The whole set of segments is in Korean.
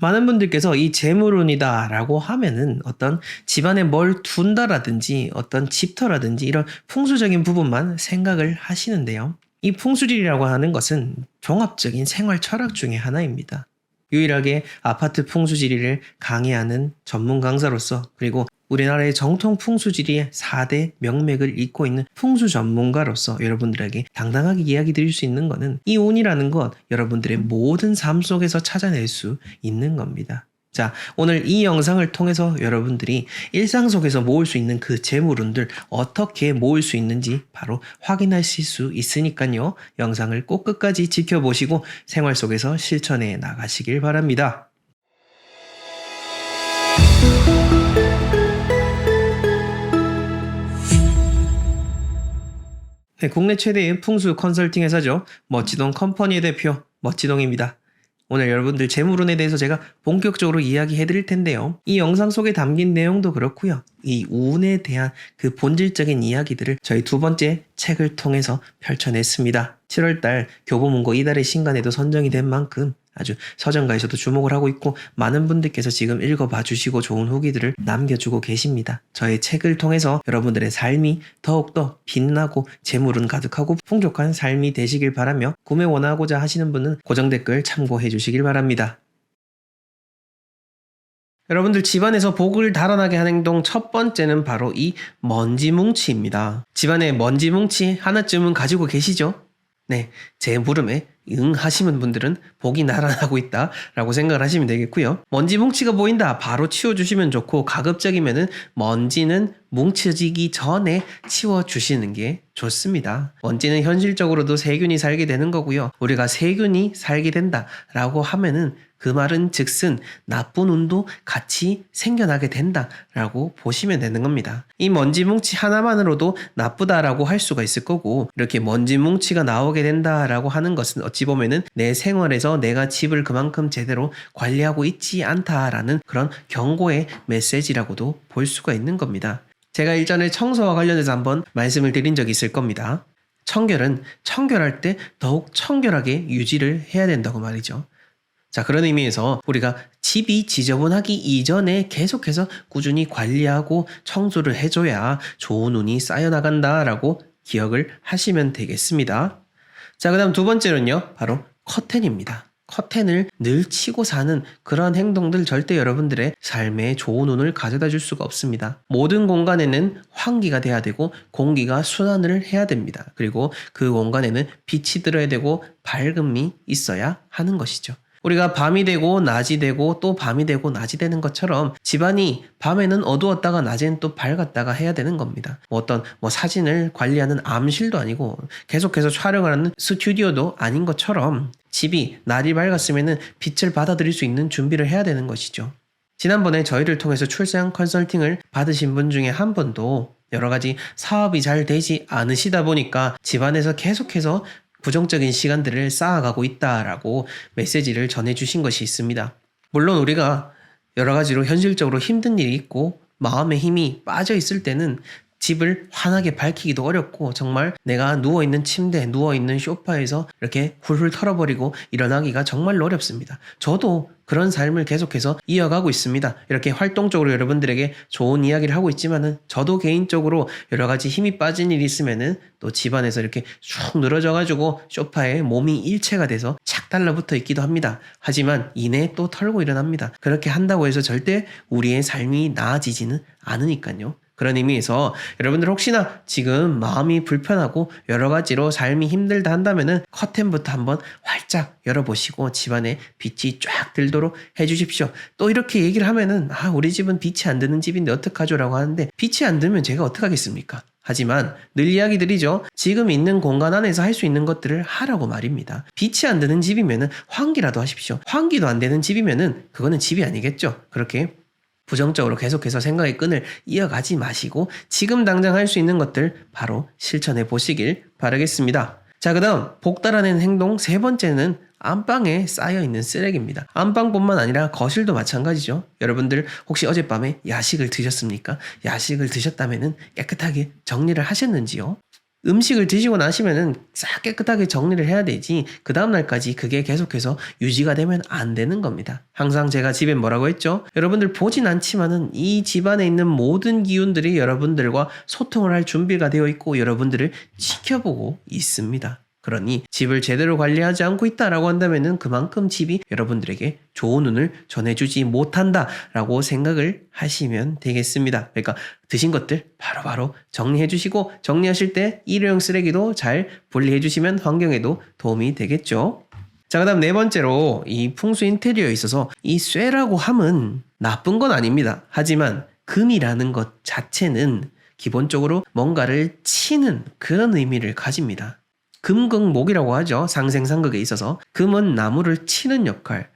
많은 분들께서 이 재물운이다 라고 하면은 어떤 집안에 뭘 둔다라든지 어떤 집터라든지 이런 풍수적인 부분만 생각을 하시는데요. 이 풍수질이라고 하는 것은 종합적인 생활 철학 중에 하나입니다. 유일하게 아파트 풍수지리를 강의하는 전문 강사로서, 그리고 우리나라의 정통 풍수지리의 4대 명맥을 잇고 있는 풍수 전문가로서 여러분들에게 당당하게 이야기 드릴 수 있는 것은 이 운이라는 것 여러분들의 모든 삶 속에서 찾아낼 수 있는 겁니다. 자, 오늘 이 영상을 통해서 여러분들이 일상 속에서 모을 수 있는 그 재물운들 어떻게 모을 수 있는지 바로 확인하실 수 있으니까요. 영상을 꼭 끝까지 지켜보시고 생활 속에서 실천해 나가시길 바랍니다. 네, 국내 최대의 풍수 컨설팅 회사죠. 멋지동 컴퍼니의 대표 멋지동입니다. 오늘 여러분들 재물운에 대해서 제가 본격적으로 이야기해 드릴 텐데요. 이 영상 속에 담긴 내용도 그렇고요. 이 운에 대한 그 본질적인 이야기들을 저희 두 번째 책을 통해서 펼쳐냈습니다. 7월달 교보문고 이달의 신간에도 선정이 된 만큼 아주 서점가에서도 주목을 하고 있고 많은 분들께서 지금 읽어봐 주시고 좋은 후기들을 남겨주고 계십니다. 저의 책을 통해서 여러분들의 삶이 더욱더 빛나고 재물운 가득하고 풍족한 삶이 되시길 바라며 구매 원하고자 하시는 분은 고정 댓글 참고해 주시길 바랍니다. 여러분들 집안에서 복을 달아나게 하는 행동 첫 번째는 바로 이 먼지 뭉치입니다. 집안에 먼지 뭉치 하나쯤은 가지고 계시죠? 네, 제 물음에 응하시는 분들은 복이 날아나고 있다라고 생각을 하시면 되겠고요. 먼지 뭉치가 보인다 바로 치워주시면 좋고, 가급적이면은 먼지는 뭉쳐지기 전에 치워주시는 게 좋습니다. 먼지는 현실적으로도 세균이 살게 되는 거고요. 우리가 세균이 살게 된다라고 하면은 그 말은 즉슨 나쁜 운도 같이 생겨나게 된다라고 보시면 되는 겁니다. 이 먼지 뭉치 하나만으로도 나쁘다라고 할 수가 있을 거고, 이렇게 먼지 뭉치가 나오게 된다라고 하는 것은 어찌 보면은 내 생활에서 내가 집을 그만큼 제대로 관리하고 있지 않다라는 그런 경고의 메시지라고도 볼 수가 있는 겁니다. 제가 일전에 청소와 관련해서 한번 말씀을 드린 적이 있을 겁니다. 청결은 청결할 때 더욱 청결하게 유지를 해야 된다고 말이죠. 자, 그런 의미에서 우리가 집이 지저분하기 이전에 계속해서 꾸준히 관리하고 청소를 해줘야 좋은 운이 쌓여나간다라고 기억을 하시면 되겠습니다. 자, 그 다음 두 번째는요, 바로 커튼입니다. 커튼을 늘 치고 사는 그런 행동들 절대 여러분들의 삶에 좋은 운을 가져다 줄 수가 없습니다. 모든 공간에는 환기가 돼야 되고 공기가 순환을 해야 됩니다. 그리고 그 공간에는 빛이 들어야 되고 밝음이 있어야 하는 것이죠. 우리가 밤이 되고 낮이 되고 또 밤이 되고 낮이 되는 것처럼 집안이 밤에는 어두웠다가 낮에는 또 밝았다가 해야 되는 겁니다. 어떤 사진을 관리하는 암실도 아니고 계속해서 촬영을 하는 스튜디오도 아닌 것처럼 집이 날이 밝았으면 빛을 받아들일 수 있는 준비를 해야 되는 것이죠. 지난번에 저희를 통해서 출생 컨설팅을 받으신 분 중에 한 분도 여러 가지 사업이 잘 되지 않으시다 보니까 집안에서 계속해서 부정적인 시간들을 쌓아가고 있다라고 메시지를 전해주신 것이 있습니다. 물론 우리가 여러 가지로 현실적으로 힘든 일이 있고 마음의 힘이 빠져 있을 때는 집을 환하게 밝히기도 어렵고 정말 내가 누워있는 침대, 누워있는 소파에서 이렇게 훌훌 털어버리고 일어나기가 정말로 어렵습니다. 저도 그런 삶을 계속해서 이어가고 있습니다. 이렇게 활동적으로 여러분들에게 좋은 이야기를 하고 있지만은 저도 개인적으로 여러 가지 힘이 빠진 일이 있으면은 또 집안에서 이렇게 쭉 늘어져가지고 소파에 몸이 일체가 돼서 착 달라붙어 있기도 합니다. 하지만 이내 또 털고 일어납니다. 그렇게 한다고 해서 절대 우리의 삶이 나아지지는 않으니까요. 그런 의미에서 여러분들 혹시나 지금 마음이 불편하고 여러 가지로 삶이 힘들다 한다면은 커튼부터 한번 활짝 열어보시고 집안에 빛이 쫙 들도록 해주십시오. 또 이렇게 얘기를 하면은 우리 집은 빛이 안 드는 집인데 어떡하죠? 라고 하는데 빛이 안 들면 제가 어떡하겠습니까? 하지만 늘 이야기 드리죠. 지금 있는 공간 안에서 할 수 있는 것들을 하라고 말입니다. 빛이 안 드는 집이면은 환기라도 하십시오. 환기도 안 되는 집이면은 그거는 집이 아니겠죠. 그렇게 부정적으로 계속해서 생각의 끈을 이어가지 마시고 지금 당장 할 수 있는 것들 바로 실천해 보시길 바라겠습니다. 자, 그 다음 복 달아내는 행동 세 번째는 안방에 쌓여있는 쓰레기입니다. 안방뿐만 아니라 거실도 마찬가지죠. 여러분들 혹시 어젯밤에 야식을 드셨습니까? 야식을 드셨다면 깨끗하게 정리를 하셨는지요? 음식을 드시고 나시면은 싹 깨끗하게 정리를 해야 되지 그 다음날까지 그게 계속해서 유지가 되면 안 되는 겁니다. 항상 제가 집에 뭐라고 했죠? 여러분들 보진 않지만은 이 집안에 있는 모든 기운들이 여러분들과 소통을 할 준비가 되어 있고 여러분들을 지켜보고 있습니다. 그러니 집을 제대로 관리하지 않고 있다라고 한다면은 그만큼 집이 여러분들에게 좋은 운을 전해주지 못한다라고 생각을 하시면 되겠습니다. 그러니까 드신 것들 바로바로 정리해 주시고 정리하실 때 일회용 쓰레기도 잘 분리해 주시면 환경에도 도움이 되겠죠. 자, 그다음 네 번째로 이 풍수 인테리어에 있어서 이 쇠라고 함은 나쁜 건 아닙니다. 하지만 금이라는 것 자체는 기본적으로 뭔가를 치는 그런 의미를 가집니다. 금극목이라고 하죠. 상생상극에 있어서 금은 나무를 치는 역할.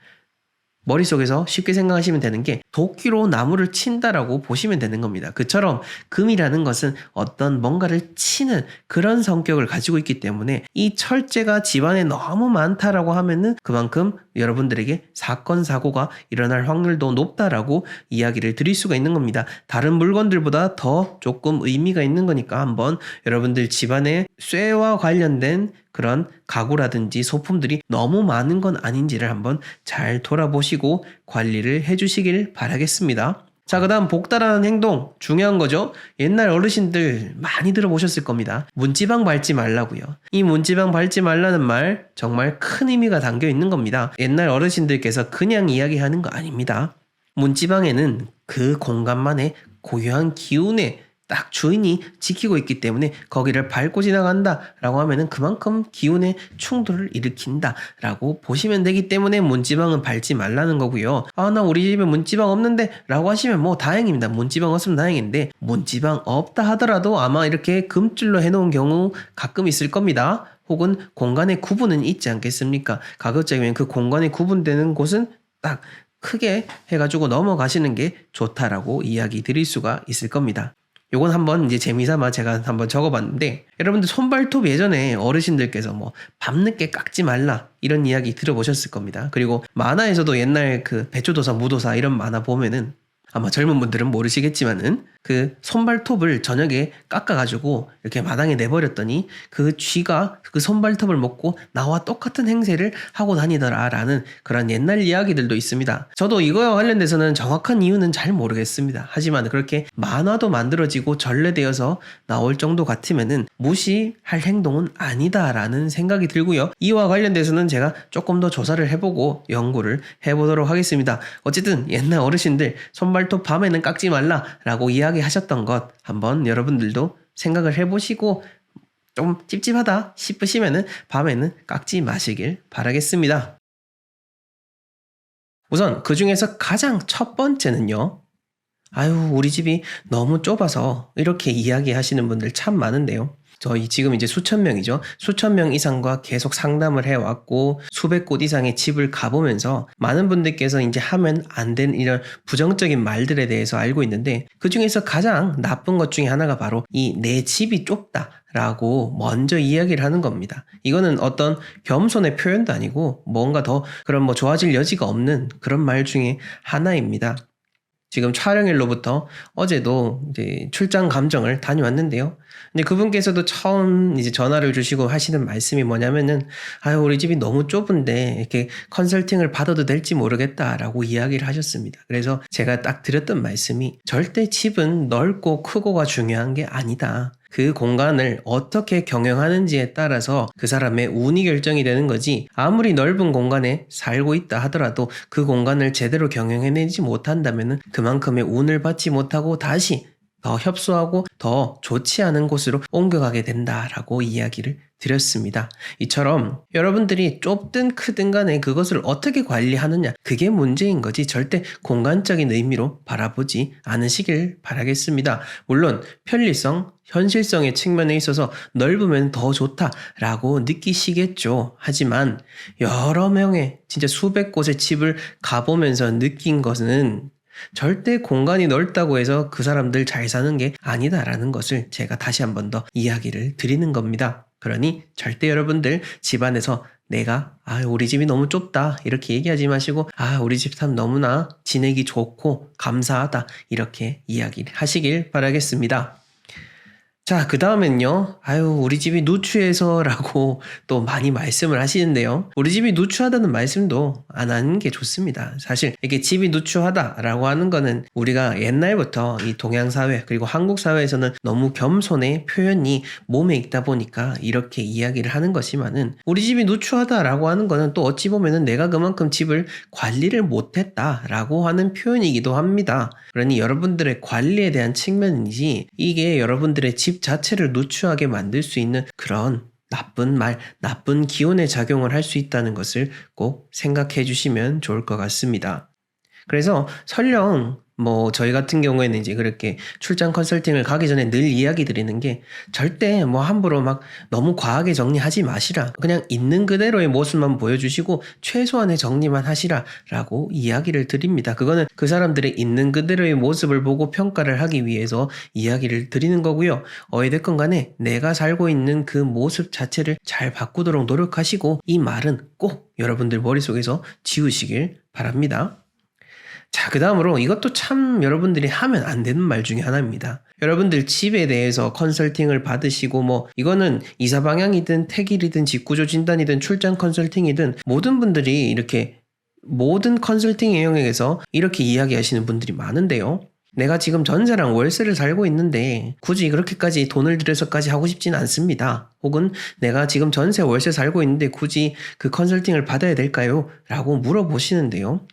머릿속에서 쉽게 생각하시면 되는 게 도끼로 나무를 친다라고 보시면 되는 겁니다. 그처럼 금이라는 것은 어떤 뭔가를 치는 그런 성격을 가지고 있기 때문에 이 철제가 집안에 너무 많다라고 하면은 그만큼 여러분들에게 사건 사고가 일어날 확률도 높다라고 이야기를 드릴 수가 있는 겁니다. 다른 물건들보다 더 조금 의미가 있는 거니까 한번 여러분들 집안에 쇠와 관련된 그런 가구라든지 소품들이 너무 많은 건 아닌지를 한번 잘 돌아보시고 관리를 해주시길 바라겠습니다. 자, 그 다음 복다라는 행동 중요한 거죠. 옛날 어르신들 많이 들어보셨을 겁니다. 문지방 밟지 말라고요. 이 문지방 밟지 말라는 말 정말 큰 의미가 담겨 있는 겁니다. 옛날 어르신들께서 그냥 이야기하는 거 아닙니다. 문지방에는 그 공간만의 고유한 기운에 딱 주인이 지키고 있기 때문에 거기를 밟고 지나간다 라고 하면은 그만큼 기운의 충돌을 일으킨다 라고 보시면 되기 때문에 문지방은 밟지 말라는 거고요. 아, 나 우리 집에 문지방 없는데 라고 하시면 뭐 다행입니다. 문지방 없으면 다행인데 문지방 없다 하더라도 아마 이렇게 금줄로 해놓은 경우 가끔 있을 겁니다. 혹은 공간의 구분은 있지 않겠습니까? 가급적이면 그 공간의 구분되는 곳은 딱 크게 해가지고 넘어가시는 게 좋다라고 이야기 드릴 수가 있을 겁니다. 요건 한번 이제 재미삼아 제가 한번 적어봤는데 여러분들 손발톱 예전에 어르신들께서 뭐 밤늦게 깎지 말라 이런 이야기 들어보셨을 겁니다. 그리고 만화에서도 옛날 그 배추도사 무도사 이런 만화 보면은 아마 젊은 분들은 모르시겠지만은 그 손발톱을 저녁에 깎아가지고 이렇게 마당에 내버렸더니 그 쥐가 그 손발톱을 먹고 나와 똑같은 행세를 하고 다니더라라는 그런 옛날 이야기들도 있습니다. 저도 이거와 관련돼서는 정확한 이유는 잘 모르겠습니다. 하지만 그렇게 만화도 만들어지고 전래되어서 나올 정도 같으면은 무시할 행동은 아니다라는 생각이 들고요. 이와 관련돼서는 제가 조금 더 조사를 해보고 연구를 해보도록 하겠습니다. 어쨌든 옛날 어르신들 손발톱 밤에는 깎지 말라라고 이야기하셨던 것 한번 여러분들도 생각을 해보시고 좀 찝찝하다 싶으시면은 밤에는 깎지 마시길 바라겠습니다. 우선 그 중에서 가장 첫 번째는요. 아유, 우리 집이 너무 좁아서 이렇게 이야기하시는 분들 참 많은데요. 저희 지금 이제 수천 명이죠. 수천 명 이상과 계속 상담을 해왔고 수백 곳 이상의 집을 가보면서 많은 분들께서 이제 하면 안 되는 이런 부정적인 말들에 대해서 알고 있는데 그 중에서 가장 나쁜 것 중에 하나가 바로 이 내 집이 좁다라고 먼저 이야기를 하는 겁니다. 이거는 어떤 겸손의 표현도 아니고 뭔가 더 그런 뭐 좋아질 여지가 없는 그런 말 중에 하나입니다. 지금 촬영일로부터 어제도 이제 출장 감정을 다녀왔는데요. 근데 그분께서도 처음 이제 전화를 주시고 하시는 말씀이 뭐냐면은, 아유, 우리 집이 너무 좁은데 이렇게 컨설팅을 받아도 될지 모르겠다라고 이야기를 하셨습니다. 그래서 제가 딱 드렸던 말씀이 절대 집은 넓고 크고가 중요한 게 아니다. 그 공간을 어떻게 경영하는지에 따라서 그 사람의 운이 결정이 되는 거지 아무리 넓은 공간에 살고 있다 하더라도 그 공간을 제대로 경영해내지 못한다면 그만큼의 운을 받지 못하고 다시 더 협소하고 더 좋지 않은 곳으로 옮겨가게 된다라고 이야기를 드렸습니다. 이처럼 여러분들이 좁든 크든 간에 그것을 어떻게 관리하느냐 그게 문제인 거지 절대 공간적인 의미로 바라보지 않으시길 바라겠습니다. 물론 편리성, 현실성의 측면에 있어서 넓으면 더 좋다라고 느끼시겠죠. 하지만 여러 명의 진짜 수백 곳의 집을 가보면서 느낀 것은 절대 공간이 넓다고 해서 그 사람들 잘 사는 게 아니다라는 것을 제가 다시 한 번 더 이야기를 드리는 겁니다. 그러니 절대 여러분들 집안에서 내가 우리 집이 너무 좁다 이렇게 얘기하지 마시고 우리 집 참 너무나 지내기 좋고 감사하다 이렇게 이야기를 하시길 바라겠습니다. 자, 그 다음엔요. 아유, 우리 집이 누추해서 라고 또 많이 말씀을 하시는데요. 우리 집이 누추하다는 말씀도 안 하는 게 좋습니다. 사실 이게 집이 누추하다라고 하는 거는 우리가 옛날부터 이 동양사회 그리고 한국 사회에서는 너무 겸손의 표현이 몸에 있다 보니까 이렇게 이야기를 하는 것이면은 우리 집이 누추하다라고 하는 거는 또 어찌 보면은 내가 그만큼 집을 관리를 못했다라고 하는 표현이기도 합니다. 그러니 여러분들의 관리에 대한 측면이지 이게 여러분들의 집 자체를 누추하게 만들 수 있는 그런 나쁜 말, 나쁜 기운의 작용을 할 수 있다는 것을 꼭 생각해 주시면 좋을 것 같습니다. 그래서 설령 저희 같은 경우에는 이제 그렇게 출장 컨설팅을 가기 전에 늘 이야기 드리는 게 절대 함부로 막 너무 과하게 정리하지 마시라. 그냥 있는 그대로의 모습만 보여주시고 최소한의 정리만 하시라 라고 이야기를 드립니다. 그거는 그 사람들의 있는 그대로의 모습을 보고 평가를 하기 위해서 이야기를 드리는 거고요. 어찌됐건 간에 내가 살고 있는 그 모습 자체를 잘 바꾸도록 노력하시고 이 말은 꼭 여러분들 머릿속에서 지우시길 바랍니다. 자, 그 다음으로 이것도 참 여러분들이 하면 안 되는 말 중에 하나입니다. 여러분들 집에 대해서 컨설팅을 받으시고 이거는 이사 방향이든 택일이든 집구조 진단이든 출장 컨설팅이든 모든 분들이 이렇게 모든 컨설팅의 영역에서 이렇게 이야기하시는 분들이 많은데요. 내가 지금 전세랑 월세를 살고 있는데 굳이 그렇게까지 돈을 들여서까지 하고 싶지는 않습니다. 혹은 내가 지금 전세 월세 살고 있는데 굳이 그 컨설팅을 받아야 될까요? 라고 물어보시는데요.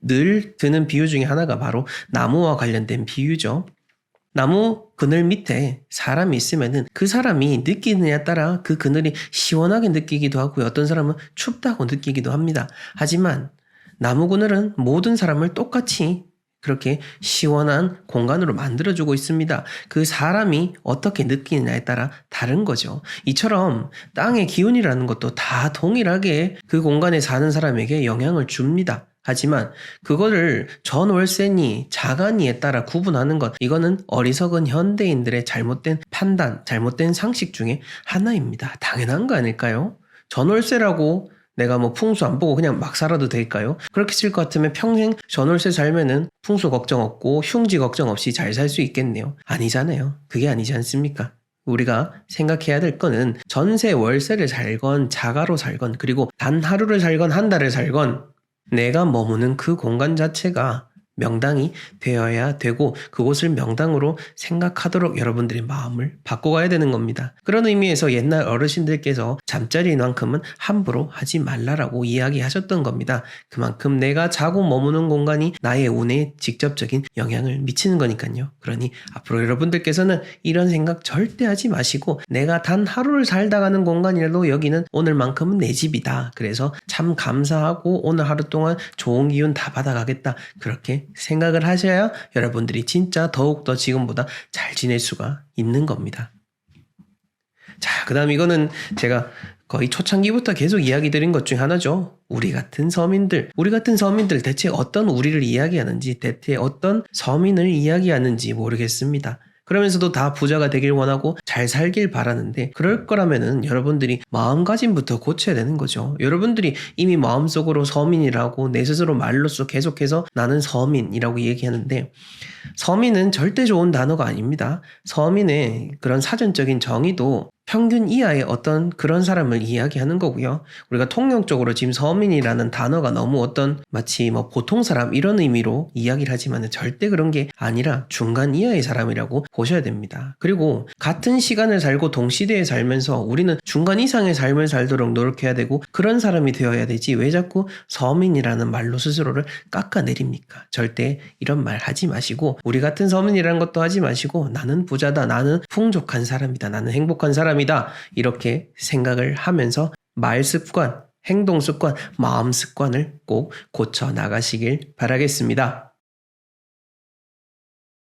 늘 드는 비유 중에 하나가 바로 나무와 관련된 비유죠. 나무 그늘 밑에 사람이 있으면은 그 사람이 느끼느냐에 따라 그 그늘이 시원하게 느끼기도 하고요. 어떤 사람은 춥다고 느끼기도 합니다. 하지만 나무 그늘은 모든 사람을 똑같이 그렇게 시원한 공간으로 만들어주고 있습니다. 그 사람이 어떻게 느끼느냐에 따라 다른 거죠. 이처럼 땅의 기운이라는 것도 다 동일하게 그 공간에 사는 사람에게 영향을 줍니다. 하지만 그거를 전월세니 자가니에 따라 구분하는 것, 이거는 어리석은 현대인들의 잘못된 판단, 잘못된 상식 중에 하나입니다. 당연한 거 아닐까요? 전월세라고 내가 풍수 안 보고 그냥 막 살아도 될까요? 그렇게 쓸 것 같으면 평생 전월세 살면은 풍수 걱정 없고 흉지 걱정 없이 잘 살 수 있겠네요. 아니잖아요. 그게 아니지 않습니까? 우리가 생각해야 될 거는 전세 월세를 살건 자가로 살건 그리고 단 하루를 살건 한 달을 살건 내가 머무는 그 공간 자체가 명당이 되어야 되고 그곳을 명당으로 생각하도록 여러분들의 마음을 바꿔가야 되는 겁니다. 그런 의미에서 옛날 어르신들께서 잠자리만큼은 함부로 하지 말라라고 이야기하셨던 겁니다. 그만큼 내가 자고 머무는 공간이 나의 운에 직접적인 영향을 미치는 거니까요. 그러니 앞으로 여러분들께서는 이런 생각 절대 하지 마시고 내가 단 하루를 살다 가는 공간이라도 여기는 오늘만큼은 내 집이다. 그래서 참 감사하고 오늘 하루 동안 좋은 기운 다 받아가겠다. 그렇게 생각을 하셔야 여러분들이 진짜 더욱더 지금보다 잘 지낼 수가 있는 겁니다. 자, 그 다음 이거는 제가 거의 초창기부터 계속 이야기 드린 것 중 하나죠. 우리 같은 서민들 대체 어떤 우리를 이야기하는지, 대체 어떤 서민을 이야기하는지 모르겠습니다. 그러면서도 다 부자가 되길 원하고 잘 살길 바라는데 그럴 거라면은 여러분들이 마음가짐부터 고쳐야 되는 거죠. 여러분들이 이미 마음속으로 서민이라고 내 스스로 말로써 계속해서 나는 서민이라고 얘기하는데 서민은 절대 좋은 단어가 아닙니다. 서민의 그런 사전적인 정의도 평균 이하의 어떤 그런 사람을 이야기하는 거고요. 우리가 통용적으로 지금 서민이라는 단어가 너무 마치 보통 사람 이런 의미로 이야기를 하지만 절대 그런 게 아니라 중간 이하의 사람이라고 보셔야 됩니다. 그리고 같은 시간을 살고 동시대에 살면서 우리는 중간 이상의 삶을 살도록 노력해야 되고 그런 사람이 되어야 되지 왜 자꾸 서민이라는 말로 스스로를 깎아내립니까? 절대 이런 말 하지 마시고 우리 같은 서민이라는 것도 하지 마시고 나는 부자다, 나는 풍족한 사람이다, 나는 행복한 사람이다 이렇게 생각을 하면서 말 습관, 행동 습관, 마음 습관을 꼭 고쳐 나가시길 바라겠습니다.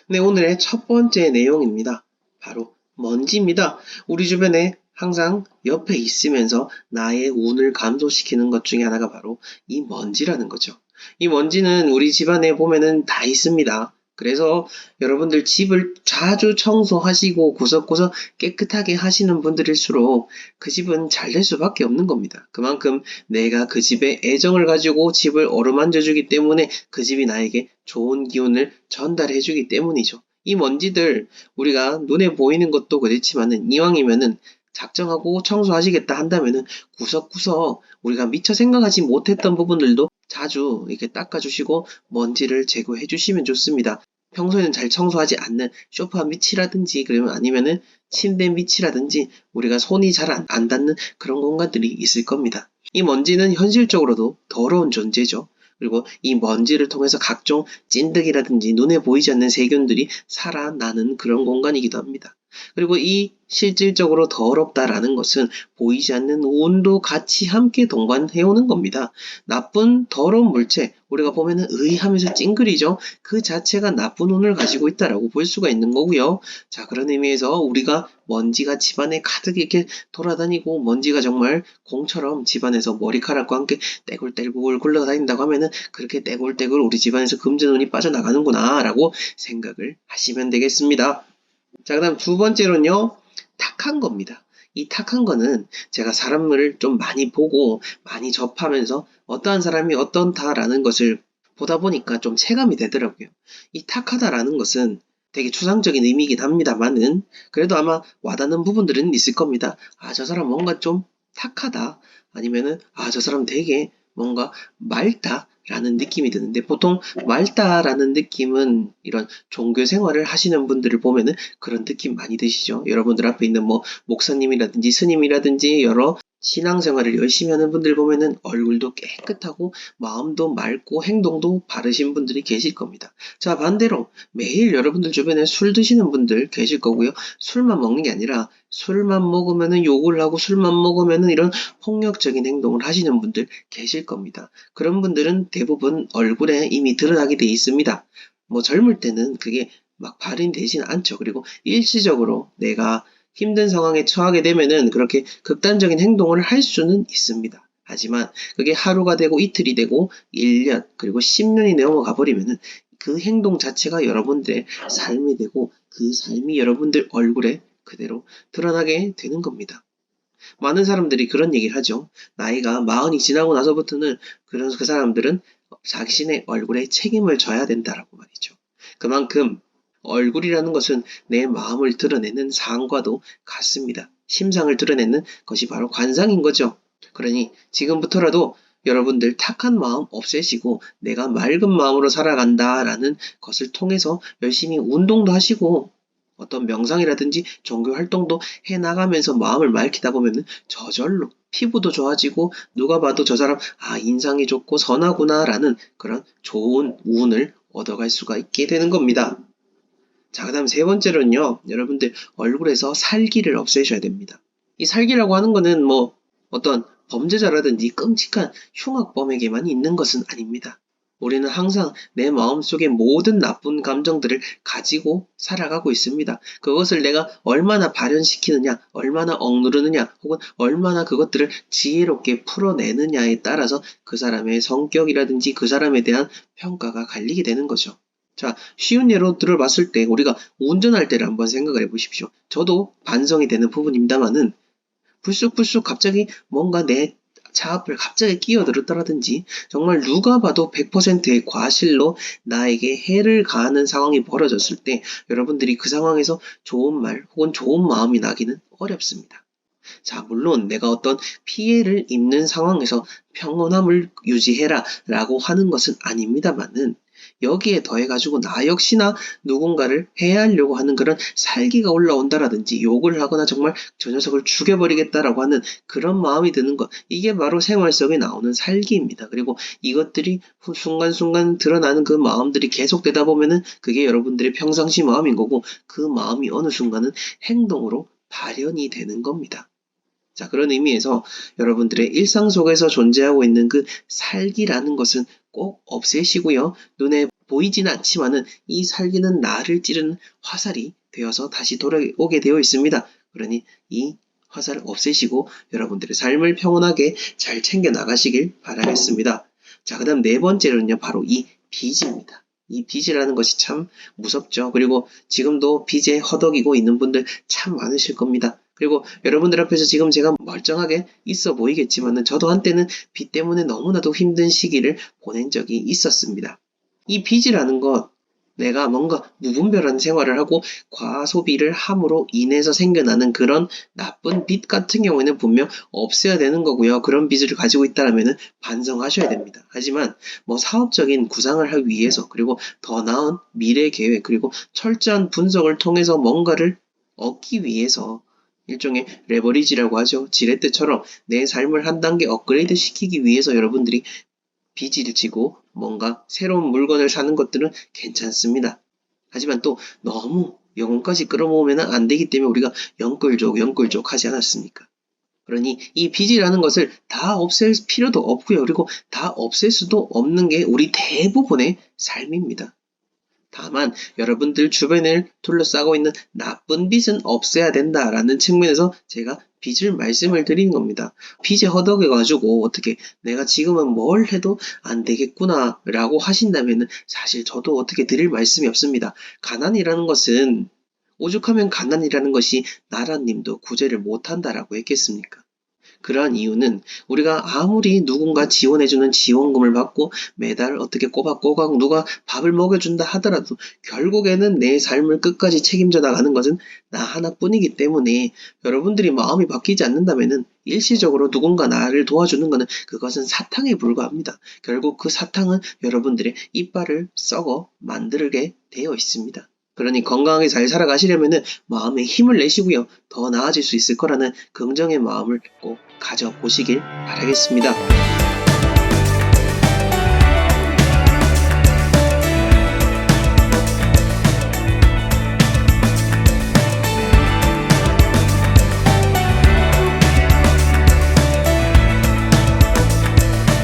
네, 오늘의 첫 번째 내용입니다. 바로 먼지입니다. 우리 주변에 항상 옆에 있으면서 나의 운을 감소시키는 것 중에 하나가 바로 이 먼지라는 거죠. 이 먼지는 우리 집안에 보면은 다 있습니다. 그래서 여러분들 집을 자주 청소하시고 구석구석 깨끗하게 하시는 분들일수록 그 집은 잘 될 수밖에 없는 겁니다. 그만큼 내가 그 집에 애정을 가지고 집을 어루만져 주기 때문에 그 집이 나에게 좋은 기운을 전달해 주기 때문이죠. 이 먼지들 우리가 눈에 보이는 것도 그렇지만은 이왕이면은 작정하고 청소하시겠다 한다면은 구석구석 우리가 미처 생각하지 못했던 부분들도 자주 이렇게 닦아주시고 먼지를 제거해 주시면 좋습니다. 평소에는 잘 청소하지 않는 소파 밑이라든지 그러면 아니면은 침대 밑이라든지 우리가 손이 잘 안 닿는 그런 공간들이 있을 겁니다. 이 먼지는 현실적으로도 더러운 존재죠. 그리고 이 먼지를 통해서 각종 찐득이라든지 눈에 보이지 않는 세균들이 살아나는 그런 공간이기도 합니다. 그리고 이 실질적으로 더럽다라는 것은 보이지 않는 운도 같이 함께 동반해오는 겁니다. 나쁜 더러운 물체, 우리가 보면은 하면서 찡그리죠. 그 자체가 나쁜 운을 가지고 있다라고 볼 수가 있는 거고요. 자, 그런 의미에서 우리가 먼지가 집안에 가득 이렇게 돌아다니고 먼지가 정말 공처럼 집안에서 머리카락과 함께 떼굴떼굴 굴러다닌다고 하면은 그렇게 떼굴떼굴 우리 집안에서 금전운이 빠져나가는구나 라고 생각을 하시면 되겠습니다. 자, 그 다음 두 번째로는요, 탁한 겁니다. 이 탁한 거는 제가 사람을 좀 많이 보고 많이 접하면서 어떠한 사람이 어떤다라는 것을 보다 보니까 좀 체감이 되더라고요. 이 탁하다라는 것은 되게 추상적인 의미이긴 합니다만은 그래도 아마 와닿는 부분들은 있을 겁니다. 아, 저 사람 뭔가 좀 탁하다. 아니면은 아, 저 사람 되게 뭔가 맑다. 라는 느낌이 드는데 보통 맑다라는 느낌은 이런 종교 생활을 하시는 분들을 보면은 그런 느낌 많이 드시죠. 여러분들 앞에 있는 뭐 목사님이라든지 스님이라든지 여러 신앙생활을 열심히 하는 분들 보면은 얼굴도 깨끗하고 마음도 맑고 행동도 바르신 분들이 계실 겁니다. 자, 반대로 매일 여러분들 주변에 술 드시는 분들 계실 거고요. 술만 먹는 게 아니라 술만 먹으면은 욕을 하고 술만 먹으면은 이런 폭력적인 행동을 하시는 분들 계실 겁니다. 그런 분들은 대부분 얼굴에 이미 드러나게 돼 있습니다. 뭐 젊을 때는 그게 막 발현되지는 않죠. 그리고 일시적으로 내가 힘든 상황에 처하게 되면은 그렇게 극단적인 행동을 할 수는 있습니다. 하지만 그게 하루가 되고 이틀이 되고 1년 그리고 10년이 넘어가 버리면은 그 행동 자체가 여러분들의 삶이 되고 그 삶이 여러분들 얼굴에 그대로 드러나게 되는 겁니다. 많은 사람들이 그런 얘기를 하죠. 나이가 40이 지나고 나서부터는 그 사람들은 자신의 얼굴에 책임을 져야 된다라고 말이죠. 그만큼 얼굴이라는 것은 내 마음을 드러내는 상과도 같습니다. 심상을 드러내는 것이 바로 관상인 거죠. 그러니 지금부터라도 여러분들 탁한 마음 없애시고 내가 맑은 마음으로 살아간다라는 것을 통해서 열심히 운동도 하시고 어떤 명상이라든지 종교 활동도 해나가면서 마음을 맑히다 보면은 저절로 피부도 좋아지고 누가 봐도 저 사람 인상이 좋고 선하구나라는 그런 좋은 운을 얻어갈 수가 있게 되는 겁니다. 자, 그 다음 세 번째로는요, 여러분들 얼굴에서 살기를 없애셔야 됩니다. 이 살기라고 하는 거는 뭐 어떤 범죄자라든지 끔찍한 흉악범에게만 있는 것은 아닙니다. 우리는 항상 내 마음속에 모든 나쁜 감정들을 가지고 살아가고 있습니다. 그것을 내가 얼마나 발현시키느냐, 얼마나 억누르느냐, 혹은 얼마나 그것들을 지혜롭게 풀어내느냐에 따라서 그 사람의 성격이라든지 그 사람에 대한 평가가 갈리게 되는 거죠. 자, 쉬운 예로 들어봤을 때 우리가 운전할 때를 한번 생각을 해보십시오. 저도 반성이 되는 부분입니다만은 불쑥불쑥 갑자기 뭔가 내 차 앞을 갑자기 끼어들었다라든지 정말 누가 봐도 100%의 과실로 나에게 해를 가하는 상황이 벌어졌을 때 여러분들이 그 상황에서 좋은 말 혹은 좋은 마음이 나기는 어렵습니다. 자, 물론 내가 어떤 피해를 입는 상황에서 평온함을 유지해라 라고 하는 것은 아닙니다만은 여기에 더해가지고 나 역시나 누군가를 해하려고 하는 그런 살기가 올라온다라든지 욕을 하거나 정말 저 녀석을 죽여버리겠다라고 하는 그런 마음이 드는 것, 이게 바로 생활 속에 나오는 살기입니다. 그리고 이것들이 순간순간 드러나는 그 마음들이 계속되다 보면은 그게 여러분들의 평상시 마음인 거고 그 마음이 어느 순간은 행동으로 발현이 되는 겁니다. 자, 그런 의미에서 여러분들의 일상 속에서 존재하고 있는 그 살기라는 것은 꼭 없애시고요. 눈에 보이지는 않지만은 이 살기는 나를 찌르는 화살이 되어서 다시 돌아오게 되어 있습니다. 그러니 이 화살을 없애시고 여러분들의 삶을 평온하게 잘 챙겨 나가시길 바라겠습니다. 자, 그 다음 네 번째로는요, 바로 이 빚입니다. 이 빚이라는 것이 참 무섭죠. 그리고 지금도 빚에 허덕이고 있는 분들 참 많으실 겁니다. 그리고 여러분들 앞에서 지금 제가 멀쩡하게 있어 보이겠지만은 저도 한때는 빚 때문에 너무나도 힘든 시기를 보낸 적이 있었습니다. 이 빚이라는 것, 내가 뭔가 무분별한 생활을 하고 과소비를 함으로 인해서 생겨나는 그런 나쁜 빚 같은 경우에는 분명 없애야 되는 거고요. 그런 빚을 가지고 있다라면 반성하셔야 됩니다. 하지만 뭐 사업적인 구상을 하기 위해서 그리고 더 나은 미래 계획 그리고 철저한 분석을 통해서 뭔가를 얻기 위해서 일종의 레버리지라고 하죠. 지렛대처럼 내 삶을 한 단계 업그레이드 시키기 위해서 여러분들이 빚을 지고 뭔가 새로운 물건을 사는 것들은 괜찮습니다. 하지만 또 너무 영혼까지 끌어모으면 안 되기 때문에 우리가 영끌족 하지 않았습니까? 그러니 이 빚이라는 것을 다 없앨 필요도 없고요. 그리고 다 없앨 수도 없는 게 우리 대부분의 삶입니다. 다만 여러분들 주변을 둘러싸고 있는 나쁜 빚은 없애야 된다라는 측면에서 제가 빚을 말씀을 드리는 겁니다. 빚에 허덕여가지고 어떻게 내가 지금은 뭘 해도 안 되겠구나 라고 하신다면 사실 저도 어떻게 드릴 말씀이 없습니다. 가난이라는 것은 오죽하면 가난이라는 것이 나라님도 구제를 못한다라고 했겠습니까? 그러한 이유는 우리가 아무리 누군가 지원해주는 지원금을 받고 매달 어떻게 꼬박꼬박 누가 밥을 먹여준다 하더라도 결국에는 내 삶을 끝까지 책임져 나가는 것은 나 하나뿐이기 때문에 여러분들이 마음이 바뀌지 않는다면 일시적으로 누군가 나를 도와주는 것은 그것은 사탕에 불과합니다. 결국 그 사탕은 여러분들의 이빨을 썩어 만들게 되어 있습니다. 그러니 건강하게 잘 살아가시려면 마음에 힘을 내시고요. 더 나아질 수 있을 거라는 긍정의 마음을 꼭 가져보시길 바라겠습니다.